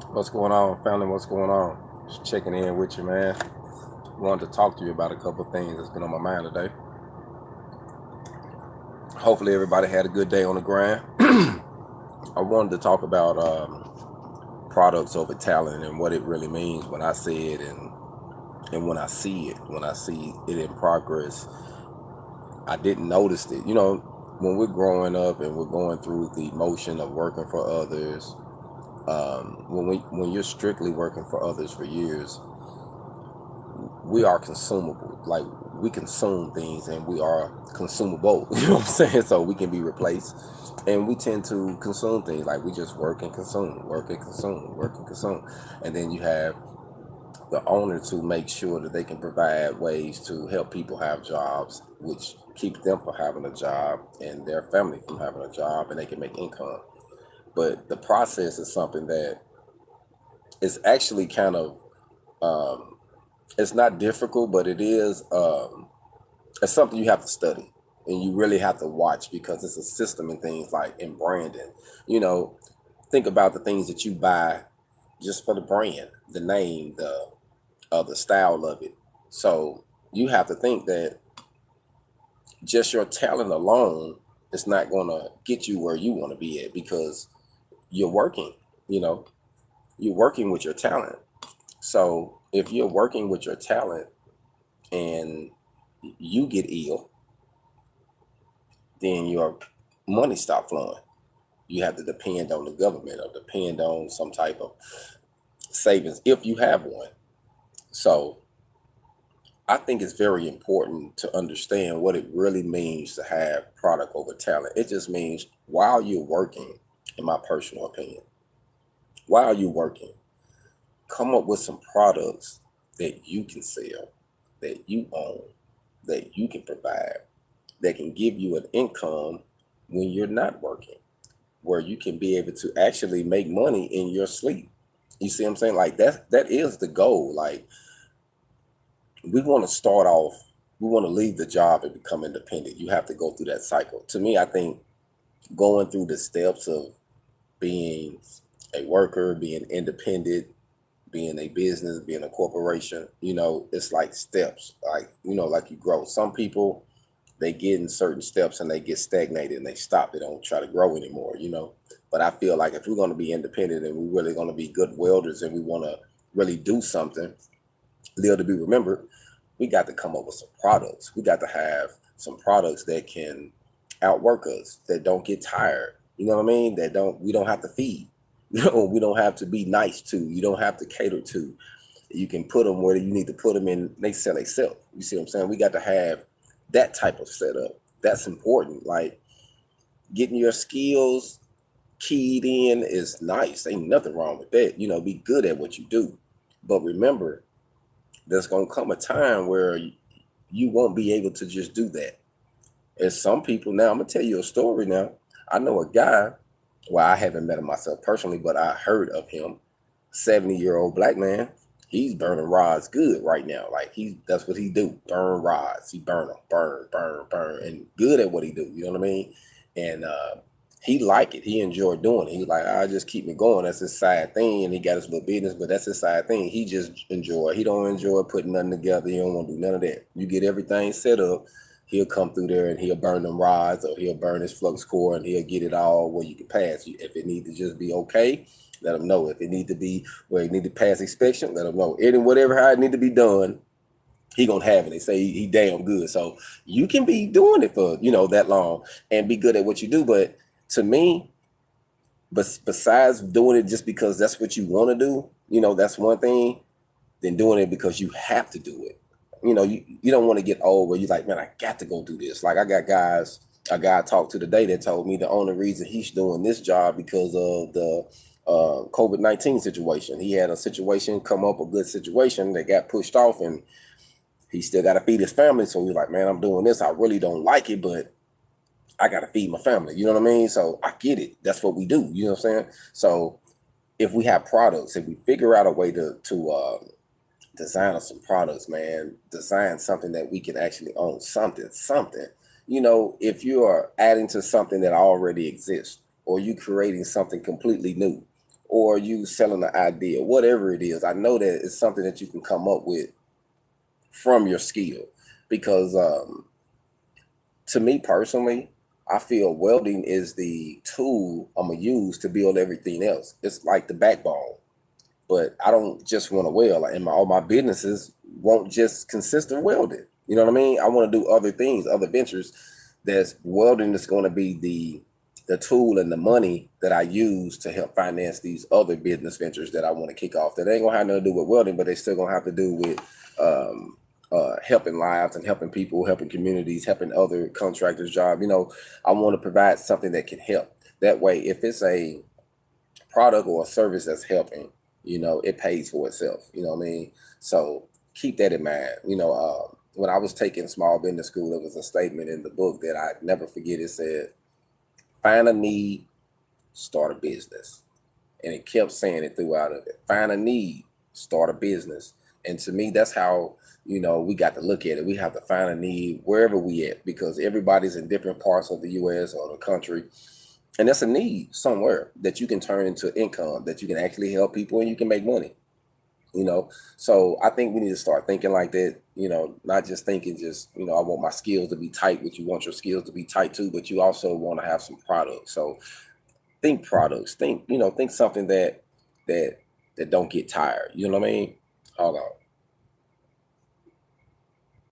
What's going on, family? What's going on? Just checking in with you, man. Wanted to talk to you about a couple of things that's been on my mind today. Hopefully, everybody had a good day on the grind. I wanted to talk about products over talent and what it really means when I say it and when I see it. When I see it in progress, I didn't notice it. When we're growing up and we're going through the motion of working for others, when you're strictly working for others for years, we are consumable. Like, we consume things and we are consumable. You know what I'm saying? So we can be replaced. And we tend to consume things, like we just work and consume, work and consume, work and consume. And then you have the owner to make sure that they can provide ways to help people have jobs, which keep them from having a job and their family from having a job, and they can make income. But the process is something that is actually kind of it's not difficult, but it is it's something you have to study and you really have to watch, because it's a system in things like in branding. You know, think about the things that you buy just for the brand, the name, the style of it. So you have to think that just your talent alone is not going to get you where you want to be at, because you're working. You know, you're working with your talent. So if you're working with your talent and you get ill, then your money stop flowing. You have to depend on the government or depend on some type of savings if you have one. So I think it's very important to understand what it really means to have product over talent. It just means while you're working, in my personal opinion, while you're working, come up with some products that you can sell, that you own, that you can provide, that can give you an income when you're not working, where you can be able to actually make money in your sleep. You see what I'm saying? Like, that is the goal. Like, we want to start off, we want to leave the job and become independent. You have to go through that cycle. To me, I think going through the steps of being a worker, being independent, being a business, being a corporation, it's like steps. Like, like you grow. Some people, they get in certain steps and they get stagnated and they stop. They don't try to grow anymore. But I feel like if we're going to be independent and we're really going to be good welders and we want to really do something, live to be remembered, we got to come up with some products. We got to have some products that can outwork us, that don't get tired. You know what I mean? We don't have to feed. We don't have to be nice to. You don't have to cater to. You can put them where you need to put them in. They sell themselves. You see what I'm saying? We got to have that type of setup. That's important. Like, getting your skills keyed in is nice. Ain't nothing wrong with that. Be good at what you do. But remember, there's gonna come a time where you won't be able to just do that. And some people, now I'm gonna tell you a story now. I know a guy, well, I haven't met him myself personally, but I heard of him. 70-year-old black man. He's burning rods good right now. Like, that's what he do. Burn rods. He burn them. Burn, burn, burn. And good at what he do. You know what I mean? And he like it. He enjoyed doing it. He was like, I just keep me going. That's his side thing. And he got his little business, but that's his side thing. He just enjoy. He don't enjoy putting nothing together. He don't want to do none of that. You get everything set up, he'll come through there and he'll burn them rods, or he'll burn his flux core, and he'll get it all where you can pass. If it need to just be okay, let them know. If it need to be where it need to pass inspection, let them know. Any whatever how it need to be done, he gonna have it. They say he damn good. So you can be doing it for that long and be good at what you do. But to me, besides doing it just because that's what you want to do, that's one thing. Then doing it because you have to do it. You don't want to get old where you're like, man, I got to go do this. Like, I got guys, a guy I talked to today that told me the only reason he's doing this job because of the COVID-19 situation. He had a situation come up, a good situation that got pushed off, and he still got to feed his family. So he's like, man, I'm doing this. I really don't like it, but I got to feed my family. You know what I mean? So I get it. That's what we do. You know what I'm saying? So if we have products, if we figure out a way to design us some products, man, design something that we can actually own, something. If you are adding to something that already exists, or you creating something completely new, or you selling an idea, whatever it is. I know that it's something that you can come up with from your skill, because to me personally, I feel welding is the tool I'm gonna use to build everything else. It's like the backbone. But I don't just want to weld. Like, all my businesses won't just consist of welding. You know what I mean? I want to do other things, other ventures. That's welding is going to be the tool and the money that I use to help finance these other business ventures that I want to kick off. That ain't gonna have nothing to do with welding, but they still gonna have to do with um, helping lives and helping people, helping communities, helping other contractors' job. I want to provide something that can help. That way, if it's a product or a service that's helping, it pays for itself. You know what I mean? So keep that in mind. When I was taking small business school, there was a statement in the book that I never forget. It said, find a need, start a business. And it kept saying it throughout of it. Find a need, start a business. And to me, that's how, we got to look at it. We have to find a need wherever we at, because everybody's in different parts of the US or the country. And that's a need somewhere that you can turn into income, that you can actually help people and you can make money. So I think we need to start thinking like that, not just thinking I want my skills to be tight, but you want your skills to be tight too, but you also want to have some products. So think products, think something that don't get tired. You know what I mean? Hold on.